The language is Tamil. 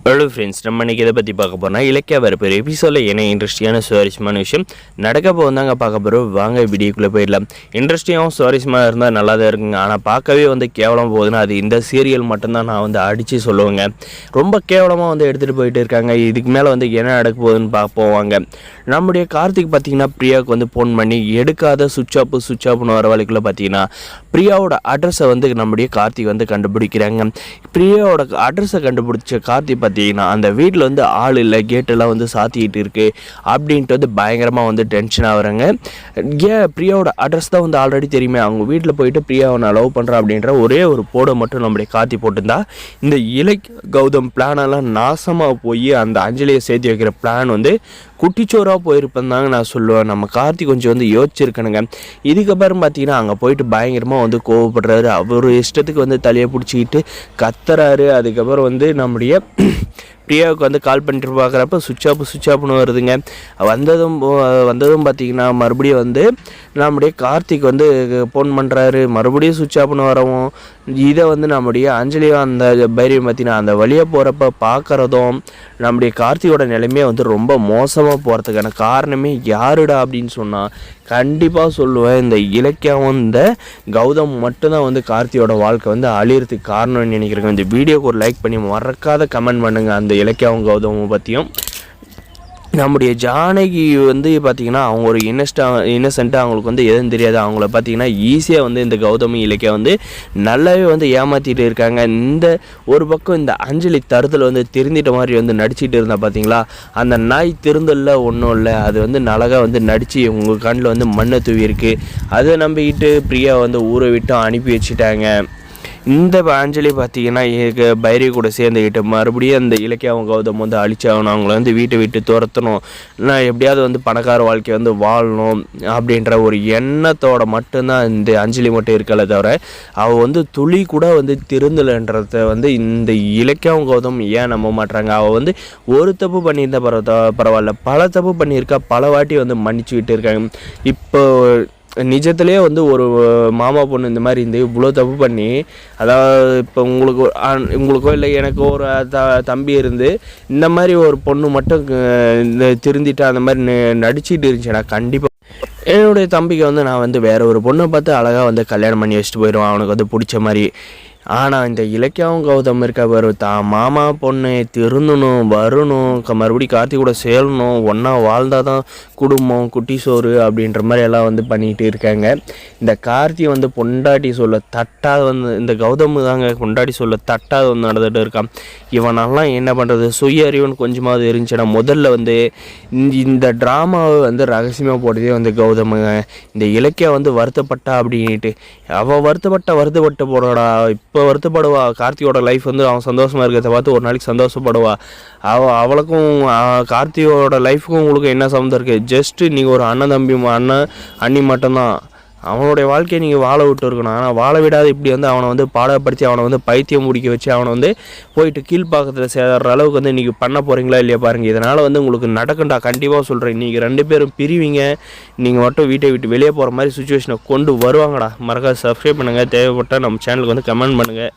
ஹலோ ஃப்ரெண்ட்ஸ், நம்ம இன்றைக்கி இதை பற்றி பார்க்க போனால் இலக்கிய வரப்பு எபிசோடில் என்ன இன்ட்ரெஸ்டிங்கான சுவாரஸ்யமான விஷயம் நடக்க போந்தாங்க பார்க்க போகிறோம். வாங்க வீடியோக்குள்ளே போயிடலாம். இன்ட்ரெஸ்டிங்காகவும் சுவாரஸ்யமாக இருந்தால் நல்லா தான் இருக்குங்க. ஆனால் பார்க்கவே கேவலம் போகுதுன்னா அது இந்த சீரியல் மட்டும்தான் நான் அடித்து சொல்லுவேங்க. ரொம்ப கேவலமாக எடுத்துகிட்டு போயிட்டு இருக்காங்க. இதுக்கு மேலே என்ன நடக்க போகுதுன்னு போவாங்க. நம்முடைய கார்த்திக் பார்த்திங்கன்னா பிரியாவுக்கு ஃபோன் பண்ணி எடுக்காத சுவிட்ச் ஆஃப்னு வர வரைக்குள்ளே பார்த்திங்கன்னா பிரியாவோட அட்ரஸை நம்முடைய கார்த்திக் கண்டுபிடிக்கிறாங்க. பிரியாவோட அட்ரஸை கண்டுபிடிச்ச கார்த்திக் பார்த்தீங்கன்னா அந்த வீட்டில் ஆள் இல்லை, கேட்டெல்லாம் சாத்திக்கிட்டு இருக்குது அப்படின்ட்டு பயங்கரமாக டென்ஷன் ஆகுறாங்க. ஏன் பிரியாவோட அட்ரஸ் தான் ஆல்ரெடி தெரியுமே, அவங்க வீட்டில் போயிட்டு பிரியாவை நான் லவ் பண்ணுறேன் அப்படின்ற ஒரே ஒரு போடை மட்டும் நம்முடைய கார்த்தி போட்டிருந்தா இந்த கௌதம் பிளானெல்லாம் நாசமாக போய் அந்த அஞ்சலியை சேர்த்து வைக்கிற பிளான் குட்டிச்சோராக போயிருப்பேன் தாங்க நான் சொல்லுவேன். நம்ம கார்த்தி கொஞ்சம் யோசிச்சிருக்கணுங்க. இதுக்கப்புறம் பார்த்தீங்கன்னா அங்கே போயிட்டு பயங்கரமாக கோவப்படுறாரு. அவர் இஷ்டத்துக்கு தலையை பிடிச்சிக்கிட்டு கத்துறாரு. அதுக்கப்புறம் நம்முடைய பிரியாவுக்கு கால் பண்ணிட்டு பார்க்குறப்ப சுவிட்ச் ஆஃப்னு வருதுங்க. வந்ததும் பார்த்திங்கன்னா மறுபடியும் நம்முடைய கார்த்திக் ஃபோன் பண்ணுறாரு. மறுபடியும் சுவிட்ச் ஆஃப்னு வரவும் இதை நம்முடைய அஞ்சலியும் அந்த பைரியம் பார்த்திங்கன்னா அந்த வழியாக போகிறப்ப பார்க்குறதும் நம்முடைய கார்த்தியோட நிலைமையை ரொம்ப மோசமாக போகிறதுக்கான காரணமே யாருடா அப்படின்னு சொன்னால் கண்டிப்பாக சொல்லுவேன், இந்த இலக்கியாவும் இந்த கௌதம் மட்டும்தான் கார்த்தியோட வாழ்க்கை அழியறதுக்கு காரணம்னு நினைக்கிறேங்க. இந்த வீடியோக்கு ஒரு லைக் பண்ணி மறக்காத கமெண்ட் பண்ணுங்கள். அந்த இலக்கியாவும் கௌதமும் பற்றியும். நம்முடைய ஜானகி பார்த்திங்கன்னா அவங்க ஒரு இன்னசென்ட்டாக அவங்களுக்கு எதுவும் தெரியாது. அவங்கள பார்த்திங்கன்னா ஈஸியாக இந்த கௌதமி இலக்கியா நல்லாவே ஏமாற்றிட்டு இருக்காங்க. இந்த ஒரு பக்கம் இந்த அஞ்சலி தருதல் திருந்திட்ட மாதிரி நடிச்சிட்டு இருந்தா பார்த்தீங்களா, அந்த நாய் திருந்தல்ல ஒன்றும் இல்லை, அது அழகாக நடித்து உங்கள் கண்ணில் மண்ணை தூவி இருக்குது. அதை நம்பிக்கிட்டு பிரியா ஊரை விட்டு அனுப்பி வச்சுட்டாங்க. இந்த அஞ்சலி பார்த்திங்கன்னா பைரி கூட சேர்ந்துக்கிட்டு மறுபடியும் அந்த இலக்கியாவும் கௌதம் அழிச்சாகணும், அவங்கள வீட்டை விட்டு துரத்தணும், நான் எப்படியாவது பணக்கார வாழ்க்கையை வாழணும் அப்படின்ற ஒரு எண்ணத்தோட மட்டும்தான் இந்த அஞ்சலி மட்டும் இருக்கல தவிர அவள் துளி கூட திருந்தலைன்றத இந்த இலக்கியாவும் கௌதம் ஏன் நம்ப மாட்டாங்க. அவள் ஒரு தப்பு பண்ணியிருந்தா பரவாயில்ல, பல தப்பு பண்ணியிருக்கா, பல வாட்டி மன்னிச்சுக்கிட்டு இருக்காங்க. இப்போ நிஜத்துலேயே ஒரு மாமா பொண்ணு இந்த மாதிரி இவ்வளோ தப்பு பண்ணி, அதாவது இப்போ உங்களுக்கோ இல்லை எனக்கோ ஒரு தம்பி இருந்து இந்த மாதிரி ஒரு பொண்ணு மட்டும் திருந்திட்டு அந்த மாதிரி நடிச்சிட்டு இருந்துச்சுன்னா கண்டிப்பாக என்னுடைய தம்பிக்கு நான் வேறு ஒரு பொண்ணை பார்த்து அழகாக கல்யாணம் பண்ணி வச்சுட்டு போயிடுவான் அவனுக்கு பிடிச்ச மாதிரி. ஆனால் இந்த இலக்கியாவும் கௌதம் இருக்க தான் மாமா பொண்ணு திருந்தணும், வரணும், மறுபடியும் கார்த்தி கூட சேரணும், ஒன்றா வாழ்ந்தால் தான் குடும்பம் குட்டி சோறு அப்படின்ற மாதிரி எல்லாம் பண்ணிக்கிட்டு இருக்காங்க. இந்த கார்த்தி பொண்டாட்டி சொல்ல தட்டாத இந்த கௌதம் தாங்க பொண்டாட்டி சொல்ல தட்டாத நடந்துகிட்டு இருக்கான். இவனெல்லாம் என்ன பண்ணுறது, சுய அறிவுன்னு கொஞ்சமாவது இருந்துச்சுன்னா முதல்ல இந்த ட்ராமாவை ரகசியமாக போட்டதே கௌதமுங்க. இந்த இலக்கியா வருத்தப்பட்டா அப்படின்ட்டு அவள் வருத்தப்பட்ட போடா, இப்போ வருத்தப்படுவா. கார்த்தியோட லைஃப் அவன் சந்தோஷமாக இருக்கிறத பார்த்து ஒரு நாளைக்கு சந்தோஷப்படுவா. அவளுக்கும் கார்த்தியோட லைஃபுக்கும் உங்களுக்கு என்ன சம்மந்தம் இருக்குது? ஜஸ்ட்டு நீங்கள் ஒரு அண்ணன் தம்பி அண்ணி மட்டும்தான். அவனுடைய வாழ்க்கையை நீங்கள் வாழ விட்டு இருக்கணும். ஆனால் வாழ விடாத இப்படி அவனை பாடப்படுத்தி அவனை பைத்தியம் முடிக்க வச்சு அவனை போயிட்டு கீழ்ப்பாக்கத்தில் சேர்ற அளவுக்கு நீங்கள் பண்ண போகிறீங்களா இல்லையா பாருங்கள். இதனால் உங்களுக்கு நடக்கும்டா, கண்டிப்பாக சொல்கிறேன். நீங்கள் 2 பேரும் பிரிவீங்க, நீங்கள் மட்டும் வீட்டை விட்டு வெளியே போகிற மாதிரி சுச்சுவேஷனை கொண்டு வருவாங்கடா. மறக்காத சப்ஸ்கிரைப் பண்ணுங்கள், தேவைப்பட்டால் நம்ம சேனலுக்கு கமெண்ட் பண்ணுங்கள்.